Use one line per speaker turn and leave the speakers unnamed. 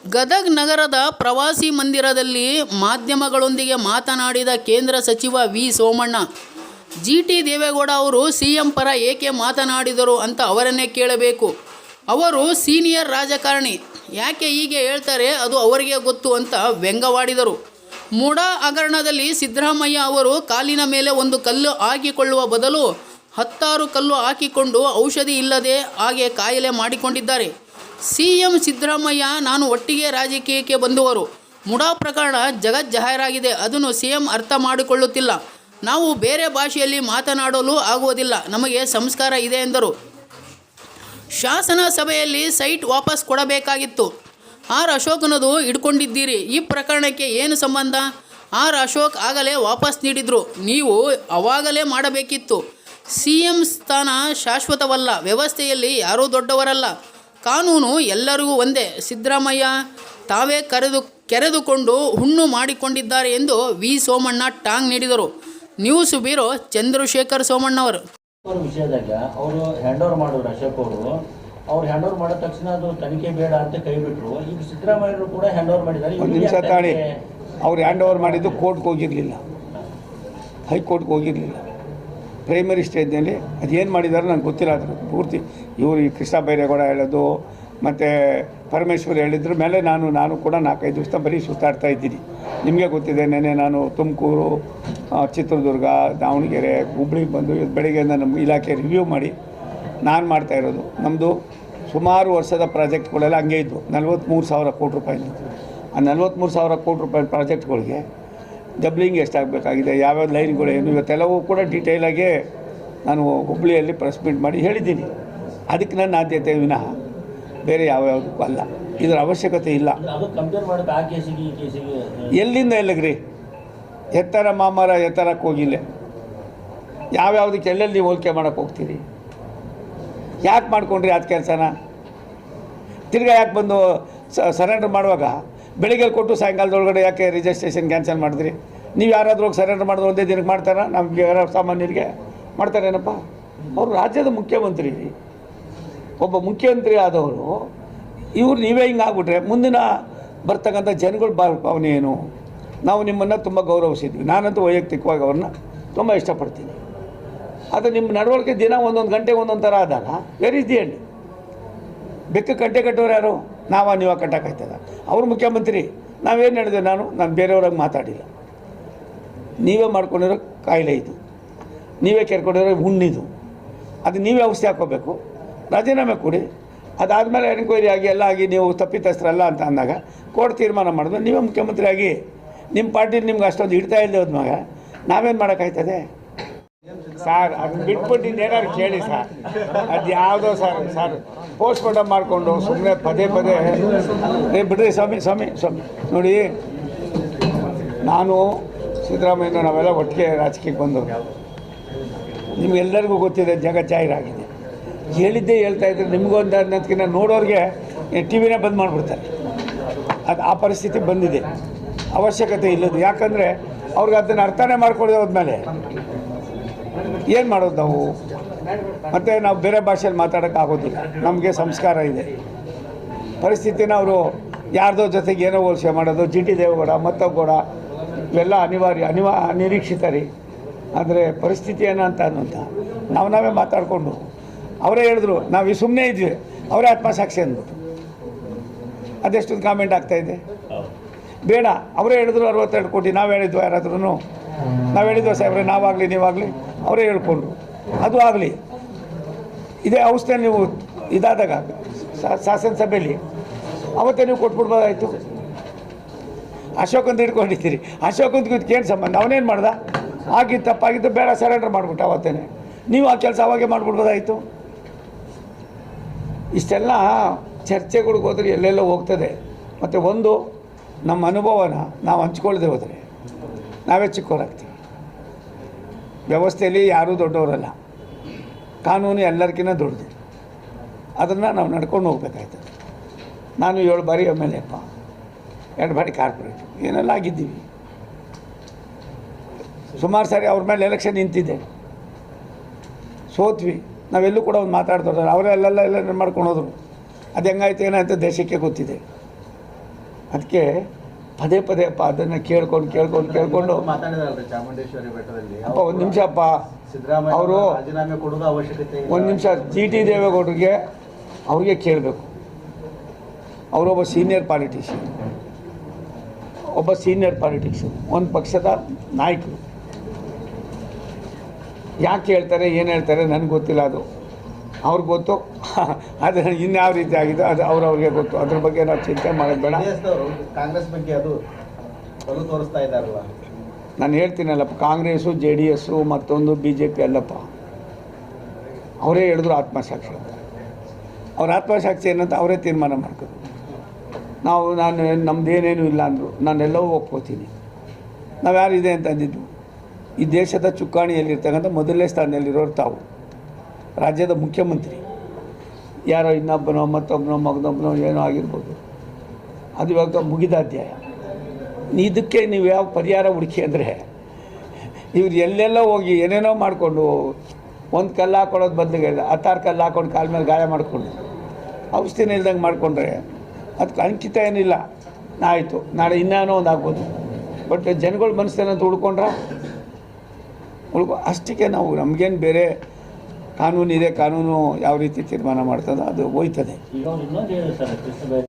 ಗದಗ್ ನಗರದ ಪ್ರವಾಸಿ ಮಂದಿರದಲ್ಲಿ ಮಾಧ್ಯಮಗಳೊಂದಿಗೆ ಮಾತನಾಡಿದ ಕೇಂದ್ರ ಸಚಿವ ವಿ ಸೋಮಣ್ಣ, ಜಿಟಿ ದೇವೇಗೌಡ ಅವರು ಸಿಎಂ ಪರ ಏಕೆ ಮಾತನಾಡಿದರು ಅಂತ ಅವರನ್ನೇ ಕೇಳಬೇಕು. ಅವರು ಸೀನಿಯರ್ ರಾಜಕಾರಣಿ, ಯಾಕೆ ಹೀಗೆ ಹೇಳ್ತಾರೆ ಅದು ಅವರಿಗೆ ಗೊತ್ತು ಅಂತ ವ್ಯಂಗ್ಯವಾಡಿದರು. ಮೂಡಾ ಹಗರಣದಲ್ಲಿ ಸಿದ್ದರಾಮಯ್ಯ ಅವರು ಕಾಲಿನ ಮೇಲೆ ಒಂದು ಕಲ್ಲು ಹಾಕಿಕೊಳ್ಳುವ ಬದಲು 10 ಕಲ್ಲು ಹಾಕಿಕೊಂಡು ಔಷಧಿ ಇಲ್ಲದೆ ಹಾಗೆ ಕಾಯಿಲೆ ಮಾಡಿಕೊಂಡಿದ್ದಾರೆ. ಸಿಎಂ ಸಿದ್ದರಾಮಯ್ಯ ನಾನು ಒಟ್ಟಿಗೆ ರಾಜಕೀಯಕ್ಕೆ ಬಂದವರು. ಮೂಡಾ ಪ್ರಕರಣ ಜಗಜ್ಜಾಹೀರಾಗಿದೆ, ಅದನ್ನು ಸಿಎಂ ಅರ್ಥ ಮಾಡಿಕೊಳ್ಳುತ್ತಿಲ್ಲ. ನಾವು ಬೇರೆ ಭಾಷೆಯಲ್ಲಿ ಮಾತನಾಡಲು ಆಗುವುದಿಲ್ಲ, ನಮಗೆ ಸಂಸ್ಕಾರ ಇದೆ ಎಂದರು. ಶಾಸನ ಸಭೆಯಲ್ಲಿ ಸೈಟ್ ವಾಪಸ್ ಕೊಡಬೇಕಾಗಿತ್ತು. ಆರ್ ಅಶೋಕ್ನದು ಇಟ್ಕೊಂಡಿದ್ದೀರಿ, ಈ ಪ್ರಕರಣಕ್ಕೆ ಏನು ಸಂಬಂಧ? ಆರ್ ಅಶೋಕ್ ಆಗಲೇ ವಾಪಸ್ ನೀಡಿದ್ರು, ನೀವು ಅವಾಗಲೇ ಮಾಡಬೇಕಿತ್ತು. ಸಿಎಂ ಸ್ಥಾನ ಶಾಶ್ವತವಲ್ಲ, ವ್ಯವಸ್ಥೆಯಲ್ಲಿ ಯಾರೂ ದೊಡ್ಡವರಲ್ಲ, ಕಾನೂನು ಎಲ್ಲರಿಗೂ ಒಂದೇ. ಸಿದ್ದರಾಮಯ್ಯ ತಾವೇ ಕೆರೆದುಕೊಂಡು ಹುಣ್ಣು ಮಾಡಿಕೊಂಡಿದ್ದಾರೆ ಎಂದು ವಿ ಸೋಮಣ್ಣ ಟಾಂಗ್ ನೀಡಿದರು. ನ್ಯೂಸ್ ಬ್ಯೂರೋ ಚಂದ್ರಶೇಖರ್ ಸೋಮಣ್ಣವರು.
ವಿಷಯದಾಗ ಅವರು ಹ್ಯಾಂಡ್ ಓವರ್ ಮಾಡಿದ್ರು, ಅಶೋಕ್ ಅವ್ರು ಹ್ಯಾಂಡ್ ಓವರ್ ಮಾಡಿದ ತಕ್ಷಣ ಅದು ತನಿಖೆ ಬೇಡ ಅಂತ ಕೈ ಬಿಟ್ಟರು. ಈಗ ಸಿದ್ದರಾಮಯ್ಯರು ಕೂಡ ಹ್ಯಾಂಡ್ ಓವರ್ ಮಾಡಿದ್ದಾರೆ.
ಒಂದು ನಿಮಿಷ ತಾಳಿ, ಅವ್ರು ಹ್ಯಾಂಡ್ ಓವರ್ ಮಾಡಿದ್ದು ಕೋರ್ಟ್ಗೆ ಹೋಗಿರಲಿಲ್ಲ, ಹೈಕೋರ್ಟ್ಗೆ ಹೋಗಿರಲಿಲ್ಲ. ಪ್ರೈಮರಿ ಸ್ಟೇಜ್ನಲ್ಲಿ ಅದೇನು ಮಾಡಿದ್ದಾರೆ ನನಗೆ ಗೊತ್ತಿಲ್ಲ. ಅದ್ರ ಪೂರ್ತಿ ಇವರು ಈ ಕೃಷ್ಣ ಬೈರೇಗೌಡ ಹೇಳೋದು ಮತ್ತು ಪರಮೇಶ್ವರ್ ಹೇಳಿದ್ರ ಮೇಲೆ ನಾನು ಕೂಡ 4-5 ದಿವಸ ಬರೀ ಸುತ್ತಾಡ್ತಾ ಇದ್ದೀನಿ. ನಿಮಗೆ ಗೊತ್ತಿದೆ, ನೆನೆ ನಾನು ತುಮಕೂರು, ಚಿತ್ರದುರ್ಗ, ದಾವಣಗೆರೆ, ಹುಬ್ಳಿಗೆ ಬಂದು ಬೆಳಗ್ಗೆಯಿಂದ ನಮ್ಮ ಇಲಾಖೆ ರಿವ್ಯೂ ಮಾಡಿ ನಾನು ಮಾಡ್ತಾಯಿರೋದು. ನಮ್ಮದು ಸುಮಾರು ವರ್ಷದ ಪ್ರಾಜೆಕ್ಟ್ಗಳೆಲ್ಲ ಹಂಗೆ ಇದ್ವು. 43,000 ಕೋಟಿ ರೂಪಾಯಿ. ಆ 43,000 ಕೋಟಿ ರೂಪಾಯಿ ಪ್ರಾಜೆಕ್ಟ್ಗಳಿಗೆ ಡಬ್ಲಿಂಗ್ ಎಷ್ಟಾಗಬೇಕಾಗಿದೆ, ಯಾವ್ಯಾವ ಲೈನ್ಗಳು ಏನು, ಇವತ್ತೆಲ್ಲವೂ ಕೂಡ ಡೀಟೇಲಾಗಿ ನಾನು ಹುಬ್ಬಳ್ಳಿಯಲ್ಲಿ ಪ್ರೆಸ್ ಮೀಟ್ ಮಾಡಿ ಹೇಳಿದ್ದೀನಿ. ಅದಕ್ಕೆ ನನ್ನ ಆದ್ಯತೆ ವಿನಃ ಬೇರೆ ಯಾವ್ಯಾವುದಕ್ಕೂ ಅಲ್ಲ. ಇದರ ಅವಶ್ಯಕತೆ ಇಲ್ಲ. ಎಲ್ಲಿಂದ ಎಲ್ಲಿಗ್ರಿ? ಎತ್ತರ ಮಾಮರ ಎತ್ತರಕ್ಕೆ ಹೋಗಿಲ್ಲ. ಯಾವ್ಯಾವುದಕ್ಕೆ ಎಲ್ಲೆಲ್ಲಿ ನೀವು ಹೋಲಿಕೆ ಮಾಡೋಕ್ಕೆ ಹೋಗ್ತೀರಿ? ಯಾಕೆ ಮಾಡ್ಕೊಂಡ್ರಿ ಅದು ಕೆಲಸನ? ತಿರ್ಗಾ ಯಾಕೆ ಬಂದು ಸರೆಂಡರ್ ಮಾಡುವಾಗ ಬೆಳಿಗ್ಗೆ ಕೊಟ್ಟು ಸಾಯಂಕಾಲದೊಳಗಡೆ ಯಾಕೆ ರಿಜಿಸ್ಟ್ರೇಷನ್ ಕ್ಯಾನ್ಸಲ್ ಮಾಡಿದ್ರಿ? ನೀವು ಯಾರಾದರೂ ಹೋಗಿ ಸರೆಂಡರ್ ಮಾಡಿದ್ರೆ ಒಂದೇ ದಿನಕ್ಕೆ ಮಾಡ್ತಾರಾ? ನಮಗೆ ಸಾಮಾನ್ಯರಿಗೆ ಮಾಡ್ತಾರೇನಪ್ಪ? ಅವರು ರಾಜ್ಯದ ಮುಖ್ಯಮಂತ್ರಿ, ಒಬ್ಬ ಮುಖ್ಯಮಂತ್ರಿ ಆದವರು ಇವ್ರು ನೀವೇ ಹಿಂಗೆ ಆಗ್ಬಿಟ್ರೆ ಮುಂದಿನ ಬರ್ತಕ್ಕಂಥ ಜನಗಳ ಭಾವನೆ ಏನು? ನಾವು ನಿಮ್ಮನ್ನು ತುಂಬ ಗೌರವಿಸಿದ್ವಿ. ನಾನಂತೂ ವೈಯಕ್ತಿಕವಾಗಿ ಅವ್ರನ್ನ ತುಂಬ ಇಷ್ಟಪಡ್ತೀನಿ. ಆದರೆ ನಿಮ್ಮ ನಡವಳಿಕೆ ದಿನ ಒಂದೊಂದು ಗಂಟೆಗೆ ಒಂದೊಂದು ಥರ ಆದಾಗ ವೆರ್ ಇಸ್ ದಿ ಎಂಡ್? ಬೆಕ್ಕ ಕಟ್ಟೆ ಕಟ್ಟೋರು ಯಾರು? ನೀವಾಗ ಕಟ್ಟೋಕ್ಕಾಯ್ತದ? ಅವರು ಮುಖ್ಯಮಂತ್ರಿ, ನಾವೇನು ಹೇಳಿದೆ? ನಾನು ಬೇರೆಯವ್ರಾಗ ಮಾತಾಡಿಲ್ಲ. ನೀವೇ ಮಾಡ್ಕೊಂಡಿರೋ ಕಾಯಿಲೆ ಇದು, ನೀವೇ ಕೆರ್ಕೊಂಡಿರೋ ಹುಣ್ಣಿದು, ಅದು ನೀವೇ ಔಷಧಿ ಹಾಕೋಬೇಕು. ರಾಜೀನಾಮೆ ಕೊಡಿ. ಅದಾದಮೇಲೆ ಎನ್ಕ್ವೈರಿ ಆಗಿ ಎಲ್ಲ ಆಗಿ ನೀವು ತಪ್ಪಿತಸ್ಥರಲ್ಲ ಅಂತ ಅಂದಾಗ ಕೋರ್ಟ್ ತೀರ್ಮಾನ ಮಾಡಿದ್ರೆ ನೀವೇ ಮುಖ್ಯಮಂತ್ರಿ ಆಗಿ ನಿಮ್ಮ ಪಾರ್ಟಿಲಿ ನಿಮ್ಗೆ ಅಷ್ಟೊಂದು ಇಡ್ತಾ ಇಲ್ಲದೆ ಹೋದ್ಮಾಗ ನಾವೇನು ಮಾಡೋಕ್ಕಾಯ್ತದೆ? ಸರ್ ಅದನ್ನ ಬಿಟ್ಬಿಟ್ಟು ಇನ್ನೇನಾದ್ರು ಕೇಳಿ ಸರ್. ಅದು ಯಾವುದೋ ಸರ್ ಪೋಸ್ಟ್ ಮಾರ್ಟಮ್ ಮಾಡಿಕೊಂಡು ಸುಮ್ಮನೆ ಪದೇ ಬಿಡ್ರಿ. ಸ್ವಾಮಿ ನೋಡಿ, ನಾನು ಸಿದ್ದರಾಮಯ್ಯ ನಾವೆಲ್ಲ ಒಟ್ಟಿಗೆ ರಾಜಕೀಯಕ್ಕೆ ಬಂದವರು. ನಿಮಗೆಲ್ಲರಿಗೂ ಗೊತ್ತಿದೆ, ಜಗಜ್ಜಾಹೀರಾಗಿದೆ. ಹೇಳಿದ್ದೇ ಹೇಳ್ತಾ ಇದ್ರೆ ನಿಮಗೊಂದು ಅನ್ನೋದಕ್ಕಿಂತ ನೋಡೋರಿಗೆ ಟಿ ವಿನೇ ಬಂದ್ ಮಾಡಿಬಿಡ್ತಾರೆ. ಅದು ಆ ಪರಿಸ್ಥಿತಿ ಬಂದಿದೆ. ಅವಶ್ಯಕತೆ ಇಲ್ಲದು. ಯಾಕಂದರೆ ಅವ್ರಿಗೆ ಅದನ್ನು ಅರ್ಥನೇ ಮಾಡ್ಕೊಳ್ಳದೆ ಹೋದ್ಮೇಲೆ ಏನು ಮಾಡೋದು ನಾವು? ಮತ್ತು ನಾವು ಬೇರೆ ಭಾಷೆಯಲ್ಲಿ ಮಾತಾಡೋಕ್ಕಾಗೋದಿಲ್ಲ. ನಮಗೆ ಸಂಸ್ಕಾರ ಇದೆ. ಪರಿಸ್ಥಿತಿನ ಅವರು ಯಾರ್ದೋ ಜೊತೆಗೆ ಏನೋ ಹೋಲಿಕೆ ಮಾಡೋದು, ಜಿಟಿ ದೇವೇಗೌಡ ಮತ್ತೊಬ್ಬ ಇವೆಲ್ಲ ಅನಿರೀಕ್ಷಿತ ರೀ. ಆದರೆ ಪರಿಸ್ಥಿತಿ ಏನಂತ ನಾವೇ ಮಾತಾಡಿಕೊಂಡು ಅವರೇ ಹೇಳಿದ್ರು, ನಾವು ಸುಮ್ಮನೆ ಇದ್ವಿ, ಅವರೇ ಆತ್ಮಸಾಕ್ಷಿ ಅಂದ್ಬಿಟ್ಟು ಅದೆಷ್ಟೊಂದು ಕಾಮೆಂಟ್ ಆಗ್ತಾಯಿದೆ. ಬೇಡ, ಅವರೇ ಹೇಳಿದ್ರು 62 ಕೋಟಿ. ನಾವು ಹೇಳಿದ್ವು ಯಾರಾದ್ರೂ? ನಾವು ಹೇಳಿದ್ವು ಸಾಹೇಬ್ರೆ, ನಾವಾಗಲಿ ನೀವಾಗಲಿ? ಅವರೇ ಹೇಳ್ಕೊಂಡ್ರು. ಅದು ಆಗಲಿ. ಇದೇ ಔಷಧ ನೀವು ಇದಾದಾಗ ಶಾಸನ ಸಭೆಯಲ್ಲಿ ಅವತ್ತೇ ನೀವು ಕೊಟ್ಬಿಡ್ಬೋದಾಯಿತು. ಅಶೋಕಂತ ಹಿಡ್ಕೊಂಡಿದ್ದೀರಿ. ಅಶೋಕಂತ ಇದಕ್ಕೇನು ಸಂಬಂಧ? ಅವನೇನು ಮಾಡ್ದ? ಆಗಿದ್ದು ತಪ್ಪಾಗಿದ್ದು, ಬೇಡ ಸರೆಂಡರ್ ಮಾಡಿಬಿಟ್ಟು ಅವತ್ತೇ ನೀವು ಆ ಕೆಲಸ ಅವಾಗೇ ಮಾಡಿಬಿಡ್ಬೋದಾಯಿತು. ಇಷ್ಟೆಲ್ಲ ಚರ್ಚೆಗಳಿಗೆ ಹೋದರೆ ಎಲ್ಲೆಲ್ಲೋ ಹೋಗ್ತದೆ. ಮತ್ತು ಒಂದು ನಮ್ಮ ಅನುಭವನ ನಾವು ಹಂಚ್ಕೊಳ್ಳದೆ ಹೋದರೆ ನಾವೇ ಚಿಕ್ಕವರಾಗ್ತೀವಿ. ವ್ಯವಸ್ಥೆಯಲ್ಲಿ ಯಾರೂ ದೊಡ್ಡವರಲ್ಲ, ಕಾನೂನು ಎಲ್ಲರಿಗಿಂತ ದೊಡ್ಡದು. ಅದನ್ನು ನಾವು ನಡ್ಕೊಂಡು ಹೋಗ್ಬೇಕಾಯ್ತದೆ. ನಾನು 7 ಬಾರಿ MLA, 2 ಬಾರಿ ಕಾರ್ಪೊರೇಟ್, ಏನೆಲ್ಲ ಆಗಿದ್ದೀವಿ. ಸುಮಾರು ಸಾರಿ ಅವ್ರ ಮೇಲೆ ಎಲೆಕ್ಷನ್ ನಿಂತಿದ್ದೆ, ಸೋತ್ವಿ. ನಾವೆಲ್ಲೂ ಕೂಡ ಒಂದು ಮಾತಾಡ್ತಾರೆ. ಅವರೆಲ್ಲ ಮಾಡ್ಕೊಂಡು ಹೋದರು. ಅದು ಹೆಂಗಾಯ್ತು ಏನಾಯ್ತು ದೇಶಕ್ಕೆ ಗೊತ್ತಿದೆ. ಅದಕ್ಕೆ ಪದೇ ಪದೇ ಅದನ್ನು ಕೇಳ್ಕೊಂಡು
ಮಾತಾಡಿದಾರಲ್ರಿ ಚಾಮುಂಡೇಶ್ವರಿ ಬೆಟ್ಟದಲ್ಲಿ
ಅಪ್ಪ ಒಂದು ನಿಮಿಷ ಅಪ್ಪ
ಸಿದ್ದರಾಮಯ್ಯ
ಅವರು
ರಾಜೀನಾಮೆ ಕೊಡೋದು ಅವಶ್ಯಕತೆ ಇಲ್ಲ.
ಒಂದು ನಿಮಿಷ GT ದೇವೇಗೌಡರಿಗೆ ಅವ್ರಿಗೆ ಕೇಳಬೇಕು. ಅವರೊಬ್ಬ ಸೀನಿಯರ್ ಪಾಲಿಟಿಕ್ಸು ಒಂದು ಪಕ್ಷದ ನಾಯಕರು. ಯಾಕೆ ಹೇಳ್ತಾರೆ ಏನು ಹೇಳ್ತಾರೆ ನನಗೆ ಗೊತ್ತಿಲ್ಲ, ಅದು ಅವ್ರಿಗೆ ಗೊತ್ತು. ಆದರೆ ಇನ್ಯಾವ ರೀತಿ ಆಗಿದೆ ಅದು ಅವ್ರಿಗೆ ಗೊತ್ತು. ಅದ್ರ ಬಗ್ಗೆ ನಾವು ಚಿಂತೆ ಮಾಡೋದು ಬೇಡ.
JDS ದವರು ಕಾಂಗ್ರೆಸ್ ಬಗ್ಗೆ ಅದು ಒಲವು ತೋರಿಸ್ತಾ ಇದ್ದಾರಲ್ಲ.
ನಾನು ಹೇಳ್ತೀನಲ್ಲಪ್ಪ, ಕಾಂಗ್ರೆಸ್ಸು JDS ಮತ್ತೊಂದು BJP ಅಲ್ಲಪ್ಪ, ಅವರೇ ಹೇಳಿದ್ರು ಆತ್ಮಸಾಕ್ಷಿ ಅಂತ. ಅವ್ರ ಆತ್ಮಸಾಕ್ಷಿ ಏನಂತ ಅವರೇ ತೀರ್ಮಾನ ಮಾಡ್ಕೊಂಡು ನಮ್ಮದೇನೇನು ಇಲ್ಲ ಅಂದರು. ನಾನೆಲ್ಲವೂ ಒಪ್ಕೋತೀನಿ. ನಾವು ಯಾರಿದೆ ಅಂತ ಅಂದಿದ್ದು, ಈ ದೇಶದ ಚುಕ್ಕಾಣಿಯಲ್ಲಿರ್ತಕ್ಕಂಥ ಮೊದಲನೇ ಸ್ಥಾನದಲ್ಲಿರೋರು ತಾವು, ರಾಜ್ಯದ ಮುಖ್ಯಮಂತ್ರಿ. ಯಾರೋ ಇನ್ನೊಬ್ಬನೋ ಮತ್ತೊಬ್ಬನೋ ಮಗನೊಬ್ಬನೋ ಏನೋ ಆಗಿರ್ಬೋದು, ಅದು ಇವಾಗ ಮುಗಿದ ಅಧ್ಯಾಯ. ಇದಕ್ಕೆ ನೀವು ಯಾವ ಪರಿಹಾರ ಹುಡುಕಿ ಅಂದರೆ, ಇವ್ರು ಎಲ್ಲೆಲ್ಲೋ ಹೋಗಿ ಏನೇನೋ ಮಾಡಿಕೊಂಡು ಒಂದು ಕಲ್ಲು ಹಾಕೊಳ್ಳೋದು ಬದಲಿಗೆ 10 ಕಲ್ಲು ಹಾಕೊಂಡು ಕಾಲ ಮೇಲೆ ಗಾಯ ಮಾಡಿಕೊಂಡು ಔಷಧಿನ ಇಲ್ದಂಗೆ ಮಾಡಿಕೊಂಡ್ರೆ ಅದಕ್ಕೆ ಅಂಕಿತ ಏನಿಲ್ಲ. ಆಯಿತು, ನಾಳೆ ಇನ್ನೇನೋ ಒಂದು ಆಗ್ಬೋದು. ಬಟ್ ಜನಗಳ ಮನಸ್ಸೇನಂತ ಅಷ್ಟಕ್ಕೆ ನಾವು ನಮಗೇನು ಬೇರೆ ಕಾನೂನಿದೆ, ಕಾನೂನು ಯಾವ ರೀತಿ ತೀರ್ಮಾನ ಮಾಡ್ತದೋ ಅದು ಹೋಯ್ತದೆ.
ಈಗ ಅವ್ರು ಇನ್ನೊಂದು ಹೇಳಿದ್ರು ಸರ್,